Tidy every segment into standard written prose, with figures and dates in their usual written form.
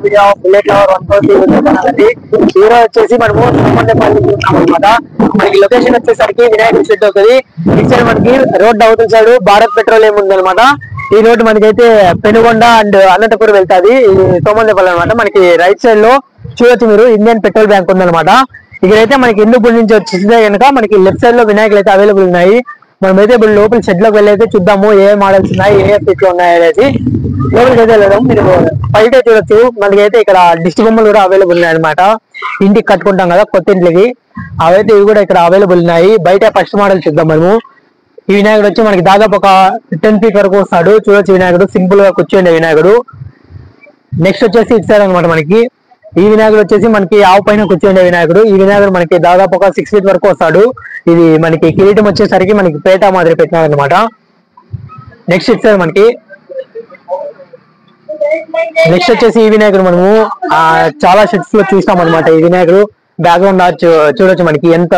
Video bullet lover 140 hero వచ్చేసి మనము సోమన్నపల్లి చూస్తున్నాం అనమాట. మనకి లొకేషన్ వచ్చేసరికి వినాయకుడి షెడ్ అవుతుంది. ఇటు సైడ్ మనకి రోడ్ అవుతుంది సైడ్ భారత్ పెట్రోలియం ఉంది అనమాట. ఈ రోడ్ మనకైతే పెనుగొండ అండ్ అనంతపురం వెళ్తాది. ఇది సోమన్నపల్లి అనమాట. మనకి రైట్ సైడ్ లో చూడొచ్చు మీరు ఇండియన్ పెట్రోల్ బ్యాంక్ ఉందన్నమాట. ఇక్కడైతే మనకి హిందూపూర్ నుంచి వచ్చేస్తే కనుక మనకి లెఫ్ట్ సైడ్ లో వినాయకులు అయితే అవైలబుల్ ఉన్నాయి. మనమైతే ఇప్పుడు లోపల షెడ్ లోకి వెళ్ళైతే చూద్దాము ఏ మోడల్స్ ఉన్నాయి, ఏ ఫిట్ లో ఉన్నాయి అనేది. లోపలికి అయితే వెళ్ళడం మీరు బయట చూడొచ్చు. మనకైతే ఇక్కడ దిష్టి బొమ్మలు కూడా అవైలబుల్ ఉన్నాయి అనమాట. ఇంటికి కట్టుకుంటాం కదా కొత్త ఇంట్లకి, అవైతే ఇవి కూడా ఇక్కడ అవైలబుల్ ఉన్నాయి. బయట ఫస్ట్ మోడల్ చూద్దాం మనము. ఈ వినాయకుడు వచ్చి మనకి దాదాపు ఒక 10 feet వరకు వస్తాడు. చూడొచ్చు వినాయకుడు సింపుల్ గా కూర్చోండి వినాయకుడు. నెక్స్ట్ వచ్చేసి ఇటు సైడ్ అనమాట. మనకి ఈ వినాయకుడు వచ్చేసి మనకి ఆవు పైన కూర్చోండే వినాయకుడు. ఈ వినాయకుడు మనకి దాదాపు ఒక 6 feet వరకు వస్తాడు. ఇది మనకి కిరీటం వచ్చేసరికి మనకి పేట మాదిరి పెట్టినారు అనమాట. నెక్స్ట్ ఇటు సైడ్ మనకి నెక్స్ట్ వచ్చేసి ఈ వినాయకుడు మనము చాలా షెడ్స్ లో చూస్తాం అనమాట. ఈ వినాయకుడు బ్యాక్గ్రౌండ్ చూడొచ్చు మనకి ఎంత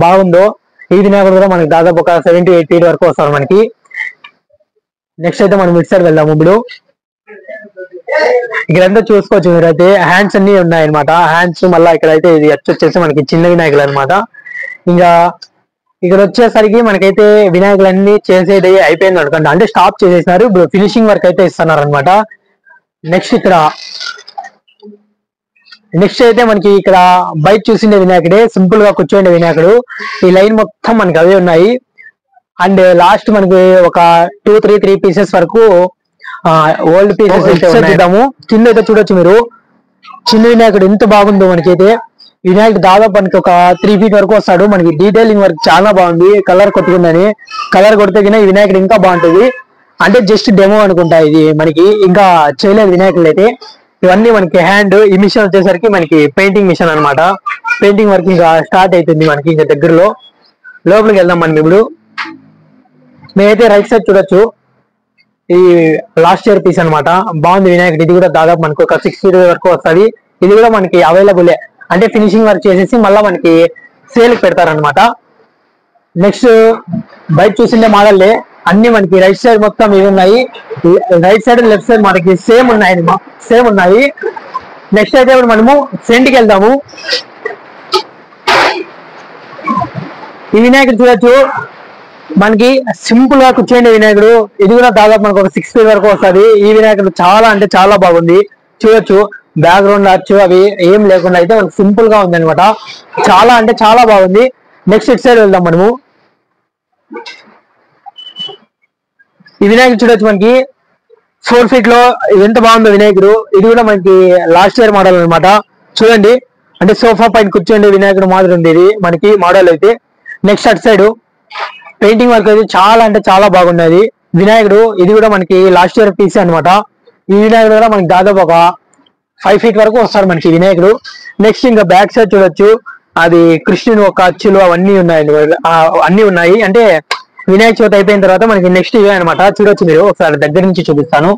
బాగుందో. ఈ వినాయకుడు కూడా మనకి దాదాపు ఒక 7 to 8 feet వరకు వస్తారు మనకి. నెక్స్ట్ అయితే మనం ఇటు సైడ్ వెళ్దాము. ఇప్పుడు ఇక్కడంతా చూసుకోవచ్చు మీరైతే హ్యాండ్స్ అన్ని ఉన్నాయన్నమాట. హ్యాండ్స్ మళ్ళీ ఇక్కడైతే ఇది వచ్చేసి మనకి చిన్న వినాయకులు అనమాట. ఇంకా ఇక్కడ వచ్చేసరికి మనకైతే వినాయకులన్నీ చేసేది అయిపోయింది అనుకోండి, అంటే స్టాప్ చేసేసినారు. ఇప్పుడు ఫినిషింగ్ వర్క్ అయితే ఇస్తున్నారు అనమాట. నెక్స్ట్ అయితే మనకి ఇక్కడ బయట చూసిండే వినాయకుడే సింపుల్ గా కూర్చోండే వినాయకుడు. ఈ లైన్ మొత్తం మనకి అవే ఉన్నాయి. అండ్ లాస్ట్ మనకి ఒక 2-3 పీసెస్ వరకు ఓల్డ్ పీసెస్ అయితే చూద్దాము. కింద అయితే చూడొచ్చు మీరు చిన్న వినాయకుడు ఎంత బాగుందో. మనకైతే వినాయకుడు దాదాపు మనకి ఒక 3 feet వరకు వస్తాడు. మనకి డీటెయిలింగ్ వర్క్ చాలా బాగుంది. కలర్ కొట్టుకుందని, కలర్ కొడితే ఈ వినాయకుడు ఇంకా బాగుంటుంది. అంటే జస్ట్ డెమో అనుకుంటా, ఇది మనకి ఇంకా చేయలేదు వినాయకుడు అయితే. ఇవన్నీ మనకి హ్యాండ్. ఈ మిషన్ వచ్చేసరికి మనకి పెయింటింగ్ మిషన్ అనమాట. పెయింటింగ్ వర్క్ ఇంకా స్టార్ట్ అవుతుంది మనకి ఇంకా దగ్గరలో. లోపలికి వెళ్దాం మనం ఇప్పుడు. మేమైతే రైట్ సైడ్ చూడొచ్చు. ఈ లాస్ట్ ఇయర్ పీస్ అనమాట. బాగుంది వినాయకుడు. ఇది కూడా దాదాపు మనకు ఒక 6 feet వరకు వస్తుంది. ఇది కూడా మనకి అవైలబుల్, అంటే ఫినిషింగ్ వర్క్ చేసేసి మళ్ళీ మనకి సేల్ పెడతారనమాట. నెక్స్ట్ బయట చూసిండే మోడల్లే అన్ని మనకి రైట్ సైడ్ మొత్తం ఇవి ఉన్నాయి. రైట్ సైడ్ లెఫ్ట్ సైడ్ మనకి సేమ్ ఉన్నాయి. నెక్స్ట్ అయితే ఇప్పుడు మనము ఫ్రంట్ కి వెళ్దాము. ఈ వినాయకుడు చూడొచ్చు మనకి సింపుల్ గా కూర్చోండి వినాయకుడు. ఇది కూడా దాదాపు మనకు ఒక 6 feet వరకు వస్తుంది. ఈ వినాయకుడు చాలా అంటే చాలా బాగుంది. చూడొచ్చు బ్యాక్గ్రౌండ్ ఆర్చ్ అవి ఏం లేకుండా అయితే మనకు సింపుల్ గా ఉంది అనమాట. చాలా అంటే చాలా బాగుంది. నెక్స్ట్ ఇటు సైడ్ వెళ్దాం మనము. ఈ వినాయకుడు చూడొచ్చు మనకి 4 feet లో ఎంత బాగుందో వినాయకుడు. ఇది కూడా మనకి లాస్ట్ ఇయర్ మోడల్ అనమాట. చూడండి, అంటే సోఫా పైన కూర్చోండి వినాయకుడు మాదిరి ఉంది ఇది మనకి మోడల్ అయితే. నెక్స్ట్ అటు సైడ్ పెయింటింగ్ వర్క్ అయితే చాలా అంటే చాలా బాగున్నది వినాయకుడు. ఇది కూడా మనకి లాస్ట్ ఇయర్ పీస్ అనమాట. ఈ వినాయకుడు కూడా మనకి దాదాపు ఒక 5 feet వరకు వస్తారు మనకి వినాయకుడు. నెక్స్ట్ ఇంకా బ్యాక్ సైడ్ చూడొచ్చు, అది కృష్ణుని ఒక అచ్చులు అవన్నీ ఉన్నాయి. అంటే వినాయక చవితి అయిపోయిన తర్వాత మనకి నెక్స్ట్ ఇవే అనమాట. చూడొచ్చు మీరు, ఒకసారి దగ్గర నుంచి చూపిస్తాను.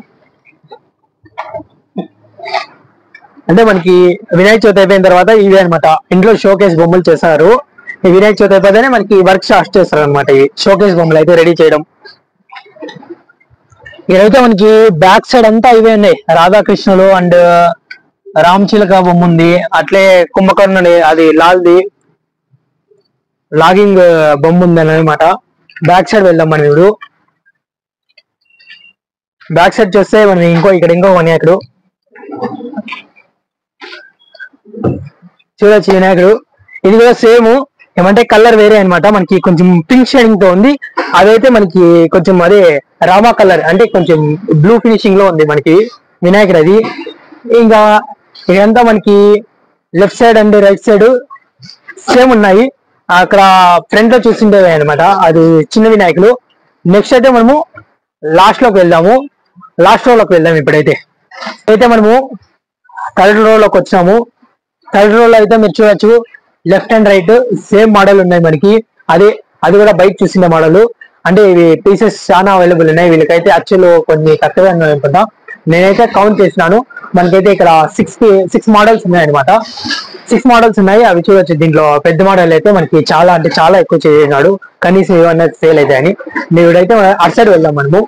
అంటే మనకి వినాయక చవితి అయిపోయిన తర్వాత ఇవే అనమాట. ఇంట్లో షోకేస్ బొమ్మలు చేస్తారు. ఈ వినాయక చవితి అయిపోతేనే మనకి వర్క్ స్టార్ట్ చేస్తారు అనమాట. ఈ షోకేస్ బొమ్మలు అయితే రెడీ చేయడం. ఇదైతే మనకి బ్యాక్ సైడ్ అంతా ఇవే ఉన్నాయి. రాధాకృష్ణులు అండ్ రామచిలక బొమ్మ ఉంది. అట్లే కుంభకర్ణుని అది లాగింగ్ బొమ్మ ఉంది అనమాట. బ్యాక్ సైడ్ వెళ్దాం మనం ఇప్పుడు. బ్యాక్ సైడ్ చూస్తే మనం ఇక్కడ ఇంకో వినాయకుడు చూడొచ్చు. వినాయకుడు ఇది కూడా సేమ్, ఏమంటే కలర్ వేరే అనమాట. మనకి కొంచెం పింక్ షేడింగ్ తో ఉంది. అదైతే మనకి కొంచెం అదే రామా కలర్, అంటే కొంచెం బ్లూ ఫినిషింగ్ లో ఉంది మనకి వినాయకుడు అది. ఇంకా ఇదంతా మనకి left side and right side same ఉన్నాయి. అక్కడ ఫ్రంట్ లో చూసిండేవి అనమాట, అది చిన్న వినాయకులు. నెక్స్ట్ అయితే మనము లాస్ట్ లోకి వెళ్దాము. లాస్ట్ రోలోకి వెళ్దాం. ఇప్పుడైతే మనము థర్డ్ రోలోకి వచ్చినాము. థర్డ్ రోలో అయితే మీరు చూడొచ్చు left and right same model ఉన్నాయి మనకి. అది కూడా బయట చూసిండే మోడల్. అంటే ఇవి పీసెస్ చాలా అవైలబుల్ ఉన్నాయి. వీళ్ళకైతే అచ్చులు కొన్ని తక్కువే ఉన్నాయి అనుకుంటా. నేనైతే కౌంట్ చేసినాను. మనకైతే ఇక్కడ 6 మోడల్స్ ఉన్నాయి అనమాట. 6 మోడల్స్ ఉన్నాయి. అవి చూడొచ్చు. దీంట్లో పెద్ద మోడల్ అయితే మనకి చాలా అంటే చాలా ఎక్కువ చేసినాడు. కనీసం ఏమన్నా సేల్ అయితే అని. నేనైతే అటు సైడ్ వెళ్దాం మనము.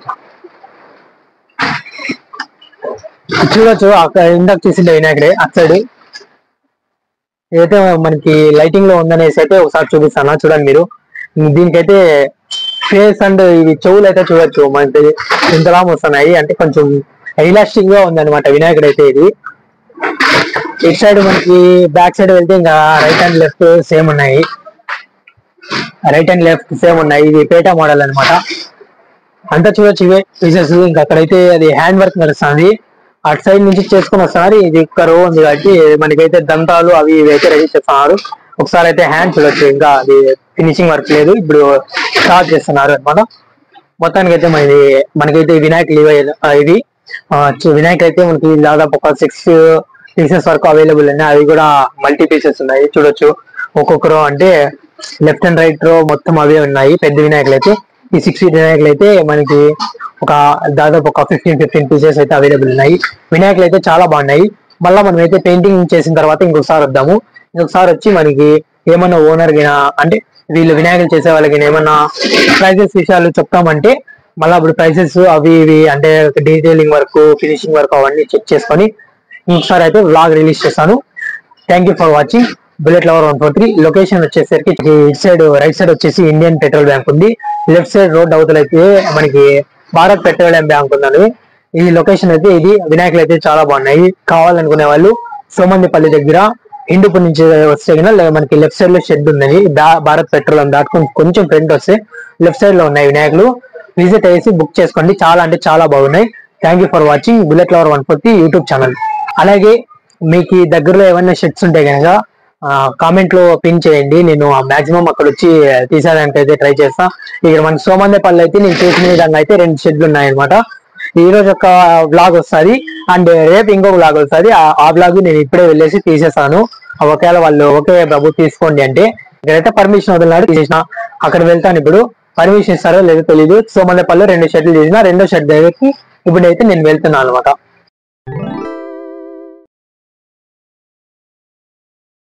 చూడొచ్చు అక్కడ ఇందాక చూసిండే వినాయకుడే అటు సైడ్. ఏదైతే మనకి లైటింగ్ లో ఉందనేసి అయితే ఒకసారి చూపిస్తాను చూడండి మీరు. దీనికైతే ఫేస్ అండ్ ఇవి చెవులు అయితే చూడొచ్చు మనకి ఇంతలా వస్తున్నాయి, అంటే కొంచెం రియలిస్టిక్ గా ఉందన్నమాట వినాయకుడు అయితే. ఇది ఇటు సైడ్ మనకి బ్యాక్ సైడ్ వెళ్తే ఇంకా రైట్ అండ్ లెఫ్ట్ సేమ్ ఉన్నాయి, ఇది పేట మోడల్ అన్నమాట. అంతా చూడొచ్చు ఇవే పీసెస్. ఇంకా అక్కడైతే అది హ్యాండ్ వర్క్ నడుస్తుంది, అటు సైడ్ నుంచి చేసుకుని వస్తున్నారు. ఇది ఒక్క రో ఉంది కాబట్టి మనకైతే దంతాలు అవి ఇవి అయితే రెడీ చేస్తున్నారు. ఒకసారి అయితే హ్యాండ్ చూడొచ్చు, ఇంకా అది ఫినిషింగ్ వర్క్ లేదు, ఇప్పుడు స్టార్ట్ చేస్తున్నారు అనమాట. మొత్తానికి అయితే మనకైతే వినాయకులు ఇది వినాయకులు అయితే మనకి దాదాపు ఒక 6 పీసెస్ వరకు అవైలబుల్ ఉన్నాయి. అవి కూడా మల్టీ పీసెస్ ఉన్నాయి చూడొచ్చు. ఒక్కొక్కరు అంటే లెఫ్ట్ అండ్ రైట్ రో మొత్తం అవే ఉన్నాయి. పెద్ద వినాయకులు అయితే ఈ 6 feet వినాయకులు అయితే మనకి దాదాపు ఒక 15 పీసెస్ అయితే అవైలబుల్ ఉన్నాయి. వినాయకులు అయితే చాలా బాగున్నాయి. మళ్ళీ మనం అయితే పెయింటింగ్ చేసిన తర్వాత ఇంకొకసారి వద్దాము. ఇంకొకసారి వచ్చి మనకి ఏమన్నా ఓనర్ గినా అంటే వీళ్ళు వినాయకులు చేసే వాళ్ళకి ఏమన్నా ప్రైజెస్ విషయాలు చెప్తామంటే మళ్ళీ అప్పుడు ప్రైజెస్ అవి ఇవి అంటే డీటెయిలింగ్ వర్క్ ఫినిషింగ్ వర్క్ అవన్నీ చెక్ చేసుకొని ఇంకొకసారి అయితే వ్లాగ్ రిలీజ్ చేస్తాను. Thank you for watching. Bullet lover 143. Location వచ్చేసరికి ఇటు సైడ్ రైట్ సైడ్ వచ్చేసి ఇండియన్ పెట్రోల్ బ్యాంక్ ఉంది, లెఫ్ట్ సైడ్ రోడ్ అవతల అయితే మనకి భారత్ పెట్రోలియం బ్యాంక్ ఉందండి. ఈ లొకేషన్ అయితే ఇది. వినాయకులు అయితే చాలా బాగున్నాయి. కావాలనుకునే వాళ్ళు సోమందిపల్లి దగ్గర హిందూపూర్ నుంచి వస్తే మనకి లెఫ్ట్ సైడ్ లో షెడ్ ఉందని భారత్ పెట్రోలియం దాటుకొని కొంచెం ఫ్రంట్ వస్తే లెఫ్ట్ సైడ్ లో ఉన్నాయి వినాయకులు. విజిట్ అయ్యేసి బుక్ చేసుకోండి, చాలా అంటే చాలా బాగున్నాయి. Thank you for watching bullet lover 143 YouTube channel. అలాగే మీకు ఈ దగ్గరలో ఏమైనా షెడ్స్ ఉంటే కనుక కామెంట్ లో పిన్ చేయండి, నేను మాక్సిమం అక్కడ వచ్చి తీసేదానికి అయితే ట్రై చేస్తా. ఇక్కడ మన సోమందేపల్లి అయితే నేను చేసిన విధంగా అయితే 2 షెడ్లు ఉన్నాయన్నమాట. ఈ రోజు ఒక వ్లాగ్ వస్తుంది అండ్ రేపు ఇంకో వ్లాగ్ వస్తుంది. ఆ వ్లాగ్ నేను ఇప్పుడే వెళ్ళేసి తీసేస్తాను. ఒకవేళ వాళ్ళు ఓకే బాబు తీసుకోండి అంటే ఇక్కడైతే పర్మిషన్ వదిలినాడు తీసేసిన, అక్కడ వెళ్తాను. ఇప్పుడు పర్మిషన్ ఇస్తారో లేదో తెలియదు. సోమందేపల్లి 2 షెడ్లు తీసిన, 2వ షెడ్ దగ్గరికి ఇప్పుడు అయితే నేను వెళ్తున్నాను అనమాట.